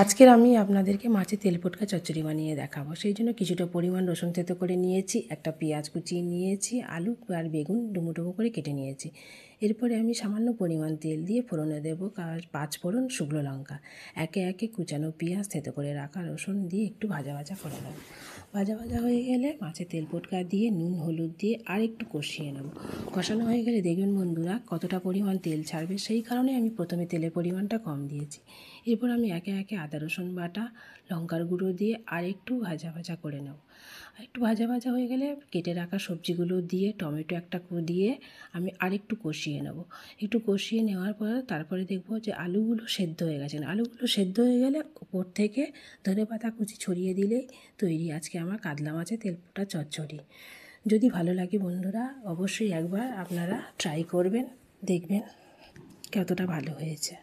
আজকের আমি আপনাদেরকে মাছের তেল পটকা চচ্চড়ি বানিয়ে দেখাবো। সেই জন্য কিছুটা পরিমাণ রসুন থেতো করে নিয়েছি, একটা পেঁয়াজ কুচিয়ে নিয়েছি, আলু আর বেগুন ডুমো ডুমো করে কেটে নিয়েছি। এরপরে আমি সামান্য পরিমাণ তেল দিয়ে ফোড়নে দেবো 5 ফোড়ন, শুকনো লঙ্কা। একে একে কুচানো পেঁয়াজ, থেতো করে রাখা রসুন দিয়ে একটু ভাজা ভাজা করে নেব। ভাজা ভাজা হয়ে গেলে মাছের তেল পটকা দিয়ে নুন হলুদ দিয়ে আর একটু কষিয়ে নেব। কষানো হয়ে গেলে দেখবেন বন্ধুরা কতটা পরিমাণ তেল ছাড়বে, সেই কারণে আমি প্রথমে তেলের পরিমাণটা কম দিয়েছি। এরপর আমি একে একে আদা রসুন বাটা, লঙ্কার গুঁড়ো দিয়ে আর একটু ভাজা ভাজা করে নেব। আর একটু ভাজা ভাজা হয়ে গেলে কেটে রাখা সবজিগুলো দিয়ে, টমেটো একটা দিয়ে আমি আর একটু কষিয়ে নেব। একটু কষিয়ে নেওয়ার পর তারপরে দেখব যে আলুগুলো সেদ্ধ হয়ে গেছে। আলুগুলো সেদ্ধ হয়ে গেলে উপর থেকে ধনেপাতা কুচি ছড়িয়ে দিলেই তৈরি আজকে আমার কাতলা মাছের তেলপোটা চচ্চড়ি। যদি ভালো লাগে বন্ধুরা, অবশ্যই একবার আপনারা ট্রাই করবেন, দেখবেন কতটা ভালো হয়েছে।